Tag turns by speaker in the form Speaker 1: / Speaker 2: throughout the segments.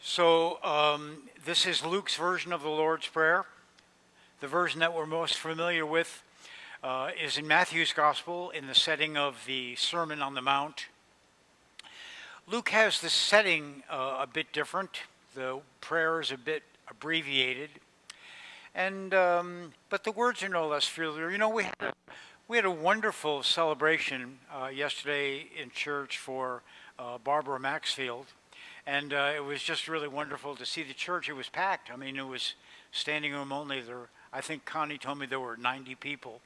Speaker 1: This is Luke's version of the Lord's Prayer. The version that we're most familiar with is in Matthew's Gospel in the setting of the Sermon on the Mount. Luke has the setting a bit different. The prayer is a bit abbreviated, but the words are no less familiar. You know, we had a wonderful celebration yesterday in church for Barbara Maxfield. And it was just really wonderful to see the church. It was packed. I mean, it was standing room only. I think Connie told me there were 90 people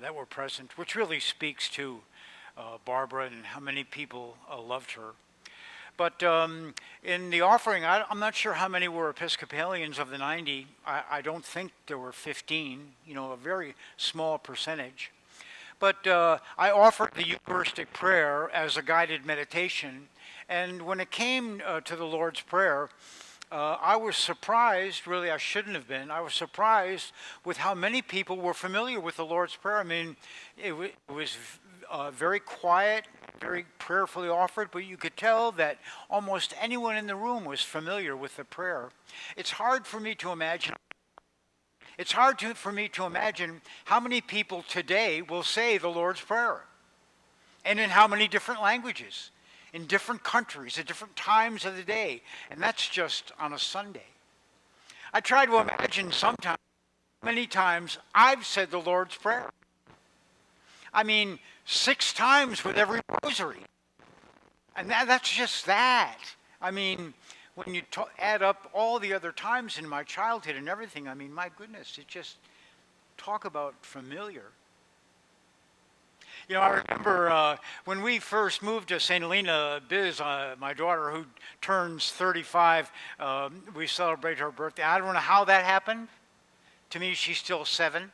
Speaker 1: that were present, which really speaks to Barbara and how many people loved her. But in the offering, I'm not sure how many were Episcopalians of the 90. I don't think there were 15, a very small percentage. But I offered the Eucharistic prayer as a guided meditation. And when it came to the Lord's Prayer, I was surprised, really I shouldn't have been, I was surprised with how many people were familiar with the Lord's Prayer. I mean, it was very quiet, very prayerfully offered, but you could tell that almost anyone in the room was familiar with the prayer. It's hard for me to imagine. For me to imagine how many people today will say the Lord's Prayer, and in how many different languages, in different countries, at different times of the day, and that's just on a Sunday. I try to imagine sometimes, many times, I've said the Lord's Prayer. I mean, 6 times with every rosary, and that's just that. I mean, when you add up all the other times in my childhood and everything, I mean, my goodness, it just, talk about familiar. I remember when we first moved to St. Helena, Biz, my daughter who turns 35, we celebrate her birthday. I don't know how that happened. To me, she's still 7.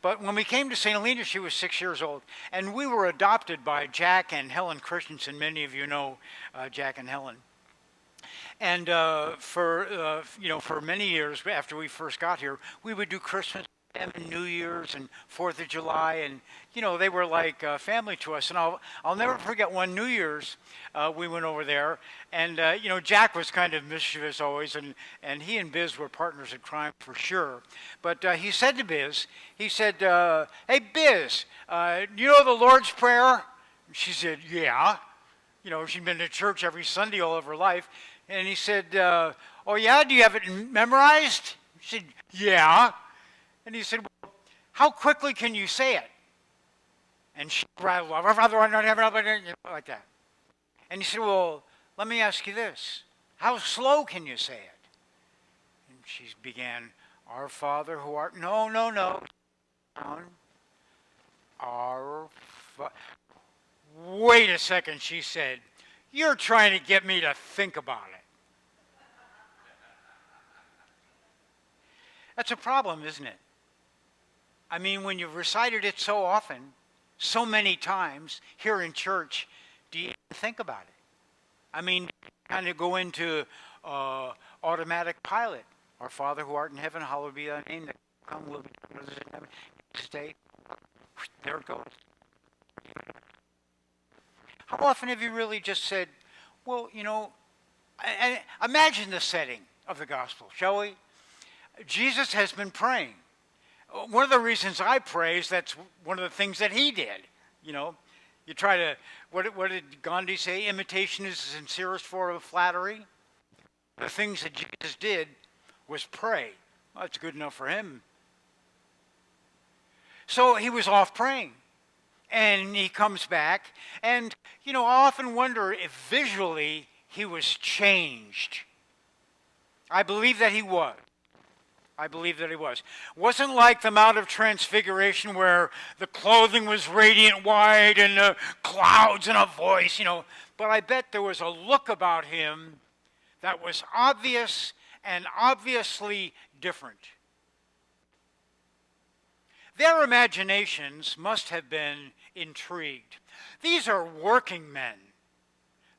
Speaker 1: But when we came to St. Helena, she was 6 years old. And we were adopted by Jack and Helen Christensen. Many of you know Jack and Helen. And for many years after we first got here, we would do Christmas and New Year's and 4th of July, and they were like family to us. And I'll never forget one New Year's we went over there, and Jack was kind of mischievous always, and he and Biz were partners in crime for sure. But he said to Biz, he said, "Hey Biz, you know the Lord's Prayer?" She said, "Yeah." She'd been to church every Sunday all of her life. And he said, "Oh yeah, do you have it memorized?" She said, "Yeah." And he said, "Well, how quickly can you say it?" And she rattled off, like that. And he said, "Well, let me ask you this. How slow can you say it?" And she began, "Our Father who art..." No. Our Father. Wait a second, she said. "You're trying to get me to think about it." That's a problem, isn't it? I mean, when you've recited it so often, so many times here in church, do you think about it? I mean, kind of go into automatic pilot. Our Father who art in heaven, hallowed be thy name. That come will be done as in heaven. Stay. There it goes. How often have you really just said, well, imagine the setting of the gospel, shall we? Jesus has been praying. One of the reasons I pray is that's one of the things that he did. You try to, what did Gandhi say? Imitation is the sincerest form of flattery. The things that Jesus did was pray. Well, that's good enough for him. So he was off praying. And he comes back. And, I often wonder if visually he was changed. I believe that he was. Wasn't like the Mount of Transfiguration where the clothing was radiant white and the clouds and a voice, But I bet there was a look about him that was obvious and obviously different. Their imaginations must have been intrigued. These are working men.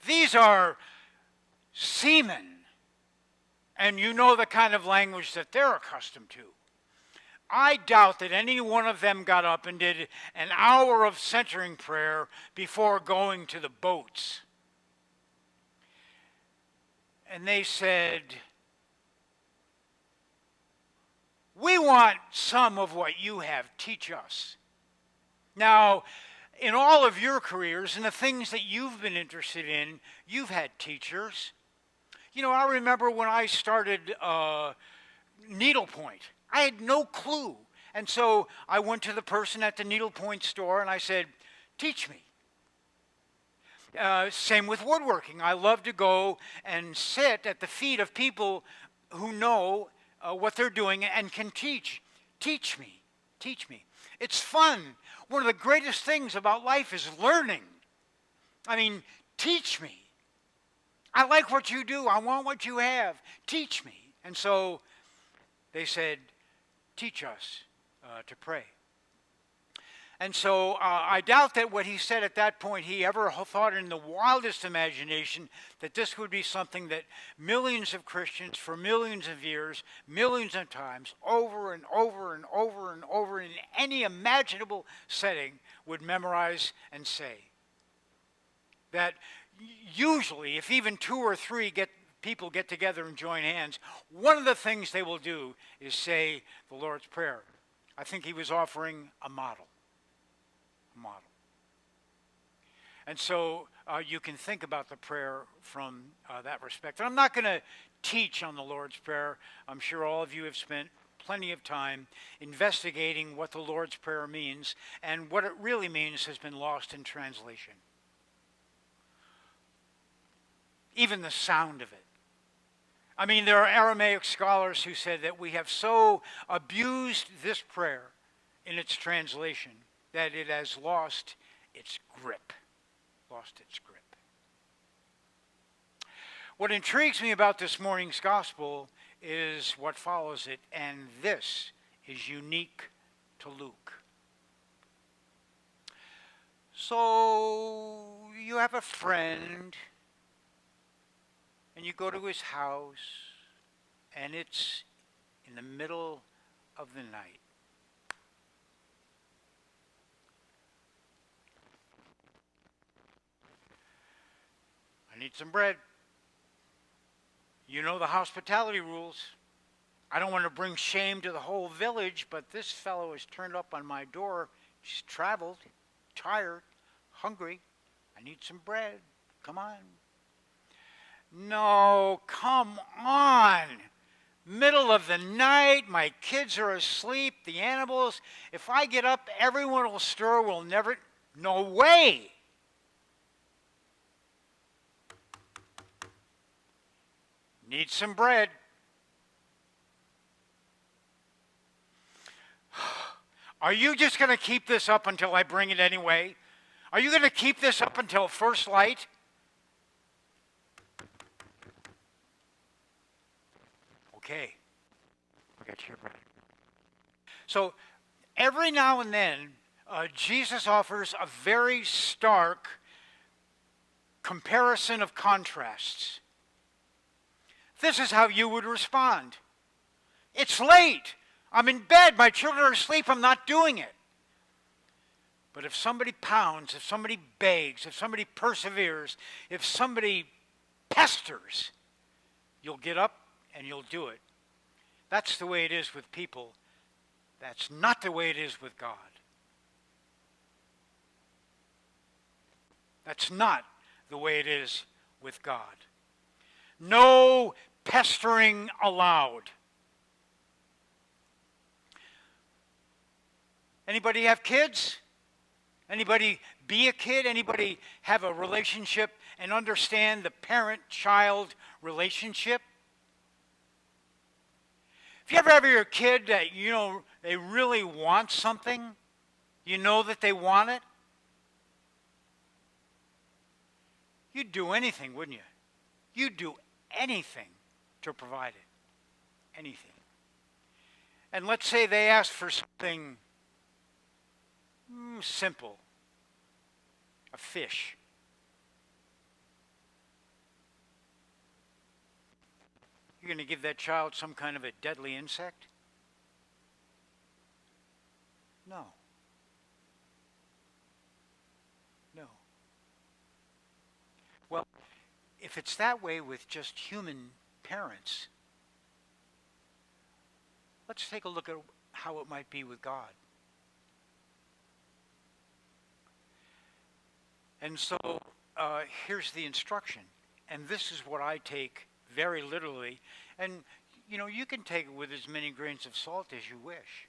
Speaker 1: These are seamen. And you know the kind of language that they're accustomed to. I doubt that any one of them got up and did an hour of centering prayer before going to the boats. and they said, "We want some of what you have. Teach us." Now, in all of your careers and the things that you've been interested in, you've had teachers. You know, I remember when I started needlepoint, I had no clue. And so I went to the person at the needlepoint store and I said, "Teach me." Same with woodworking. I love to go and sit at the feet of people who know what they're doing and can teach. Teach me. Teach me. It's fun. One of the greatest things about life is learning. I mean, teach me. I like what you do. I want what you have. Teach me. And so they said, "Teach us to pray." And so I doubt that what he said at that point, he ever thought in the wildest imagination that this would be something that millions of Christians for millions of years, millions of times, over and over and over and over in any imaginable setting would memorize and say. That usually, if even two or three people get together and join hands, one of the things they will do is say the Lord's Prayer. I think he was offering a model. And so you can think about the prayer from that respect. And I'm not going to teach on the Lord's Prayer. I'm sure all of you have spent plenty of time investigating what the Lord's Prayer means, and what it really means has been lost in translation. Even the sound of it. I mean, there are Aramaic scholars who said that we have so abused this prayer in its translation that it has lost its grip. What intrigues me about this morning's gospel is what follows it, and this is unique to Luke. So you have a friend, and you go to his house, and it's in the middle of the night. "I need some bread. You know the hospitality rules. I don't want to bring shame to the whole village, but this fellow has turned up on my door. He's traveled, tired, hungry. I need some bread. Come on." "No, come on. Middle of the night, my kids are asleep, the animals. If I get up, everyone will stir. We'll never..." "No way." "Need some bread." "Are you just going to keep this up until I bring it anyway? Are you going to keep this up until first light?" "Okay, I'll get you your bread." So every now and then, Jesus offers a very stark comparison of contrasts. This is how you would respond. "It's late. I'm in bed. My children are asleep. I'm not doing it." But if somebody pounds, if somebody begs, if somebody perseveres, if somebody pesters, you'll get up and you'll do it. That's the way it is with people. That's not the way it is with God. That's not the way it is with God. No pestering allowed. Anybody have kids? Anybody be a kid? Anybody have a relationship and understand the parent-child relationship? If you ever have your kid that you know they really want something, you know that they want it, you'd do anything, wouldn't you? You'd do anything to provide it. Anything. And let's say they ask for something simple. A fish. You're going to give that child some kind of a deadly insect? No. No. Well, if it's that way with just human parents, let's take a look at how it might be with God. And so here's the instruction. And this is what I take very literally. And, you can take it with as many grains of salt as you wish.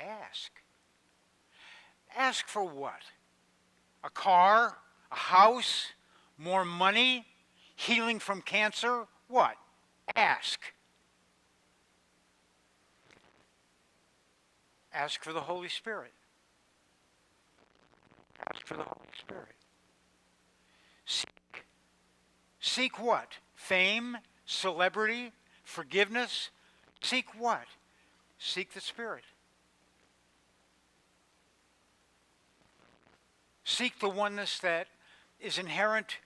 Speaker 1: Ask. Ask for what? A car? A house? More money? Healing from cancer? What? Ask. Ask for the Holy Spirit. Ask for the Holy Spirit. Seek. Seek what? Fame? Celebrity? Forgiveness? Seek what? Seek the Spirit. Seek the oneness that is inherent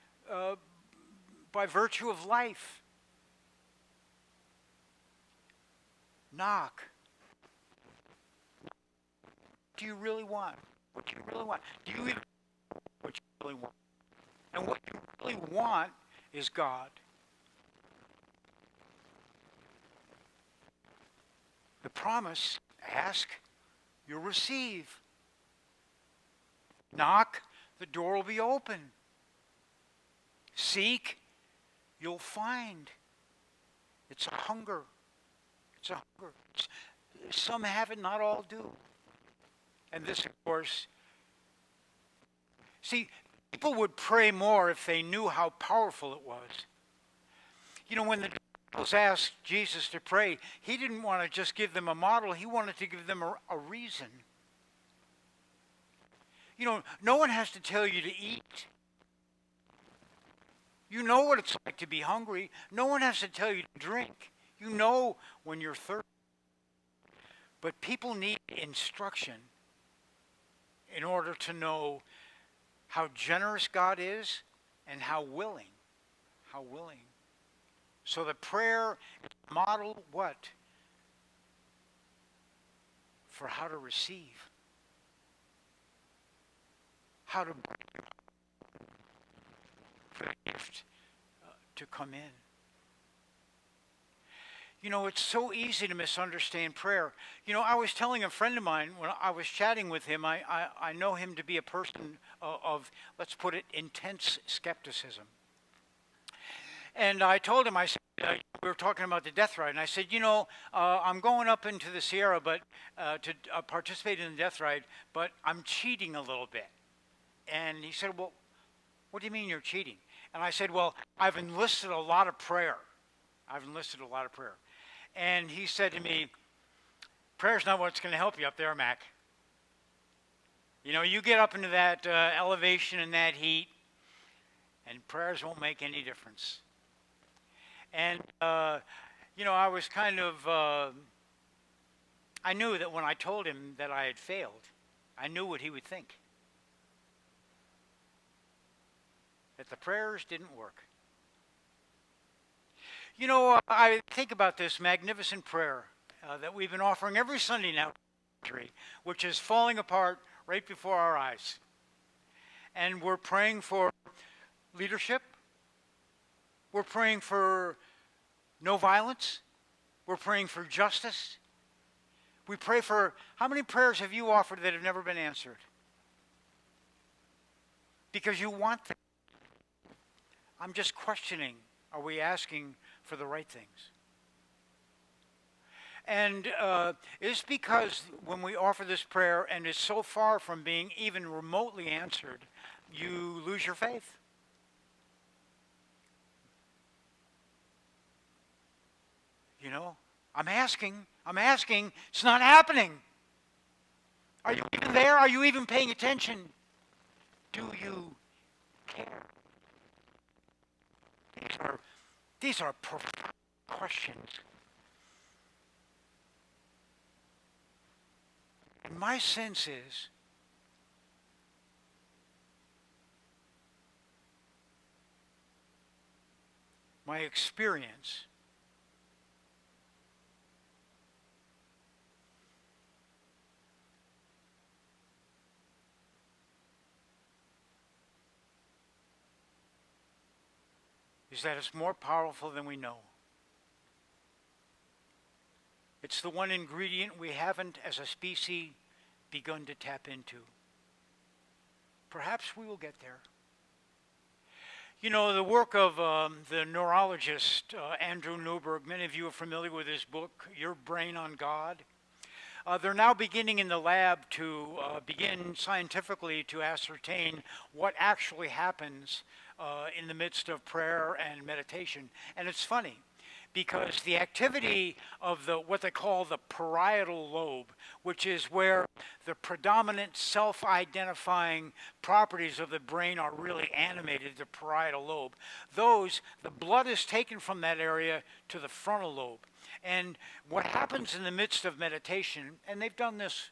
Speaker 1: by virtue of life. Knock. What do you really want? What do you really want? Do you even know what you really want? And what you really want is God. The promise, ask, you'll receive. Knock, the door will be open. Seek, you'll find. It's a hunger. It's a hunger. Some have it, not all do. And this, of course, see, people would pray more if they knew how powerful it was. When the disciples asked Jesus to pray, he didn't want to just give them a model, he wanted to give them a reason. No one has to tell you to eat. You know what it's like to be hungry. No one has to tell you to drink. You know when you're thirsty. But people need instruction in order to know how generous God is and how willing. How willing. So the prayer is model what? For how to receive. How to bring for the gift to come in. It's so easy to misunderstand prayer. I was telling a friend of mine when I was chatting with him, I know him to be a person of, let's put it, intense skepticism. And I told him, I said, we were talking about the death ride, and I said, I'm going up into the Sierra but to participate in the death ride, but I'm cheating a little bit. And he said, well, what do you mean you're cheating? And I said, well, I've enlisted a lot of prayer. And he said to me, prayer's not what's going to help you up there, Mac. You get up into that elevation and that heat, and prayers won't make any difference. And, I was kind of, I knew that when I told him that I had failed, I knew what he would think. That the prayers didn't work. I think about this magnificent prayer that we've been offering every Sunday now, which is falling apart right before our eyes. And we're praying for leadership. We're praying for no violence. We're praying for justice. We pray for, how many prayers have you offered that have never been answered? Because you want them. I'm just questioning, are we asking for the right things? And it's because when we offer this prayer and it's so far from being even remotely answered, you lose your faith. I'm asking, it's not happening. Are you even there? Are you even paying attention? Do you care? These are profound questions. And my sense is my experience is that it's more powerful than we know. It's the one ingredient we haven't, as a species, begun to tap into. Perhaps we will get there. You know, the work of the neurologist Andrew Newberg, many of you are familiar with his book, Your Brain on God. They're now beginning in the lab to begin scientifically to ascertain what actually happens in the midst of prayer and meditation. And it's funny, because the activity of what they call the parietal lobe, which is where the predominant self-identifying properties of the brain are really animated, the parietal lobe, the blood is taken from that area to the frontal lobe. And what happens in the midst of meditation, and they've done this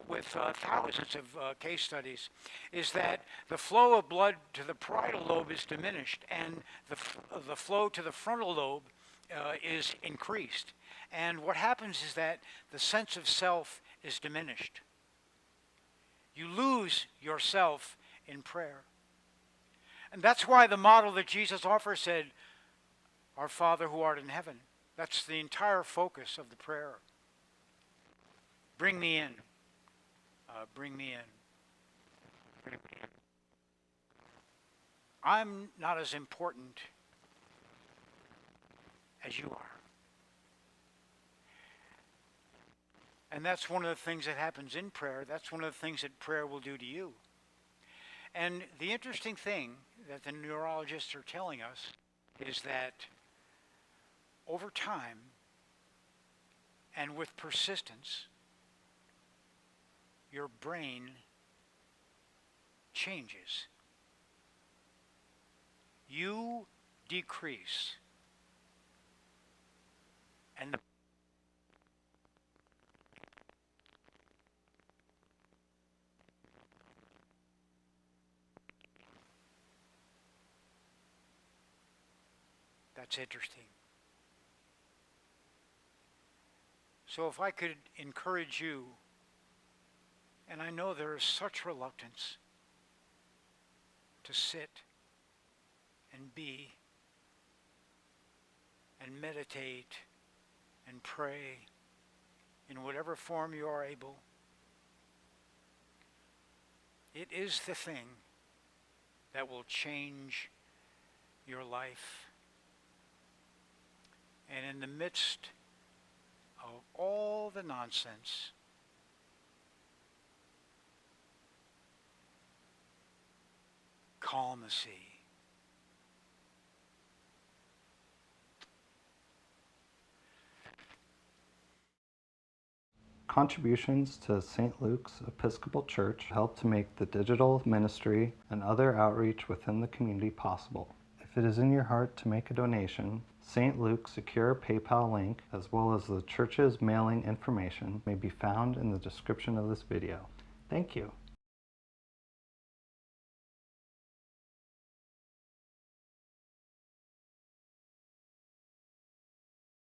Speaker 1: with thousands of case studies, is that the flow of blood to the parietal lobe is diminished, and the flow to the frontal lobe is increased. And what happens is that the sense of self is diminished. You lose yourself in prayer. And that's why the model that Jesus offers said, "Our Father who art in heaven." That's the entire focus of the prayer. Bring me in. Bring me in. Bring me in. I'm not as important as you are. And that's one of the things that happens in prayer. That's one of the things that prayer will do to you. And the interesting thing that the neurologists are telling us is that over time and with persistence, your brain changes. You decrease. And that's interesting. So if I could encourage you, and I know there is such reluctance to sit and be and meditate and pray in whatever form you are able. It is the thing that will change your life. And in the midst of all the nonsense, calm the sea.
Speaker 2: Contributions to St. Luke's Episcopal Church help to make the digital ministry and other outreach within the community possible. If it is in your heart to make a donation, St. Luke's secure PayPal link, as well as the church's mailing information, may be found in the description of this video. Thank you.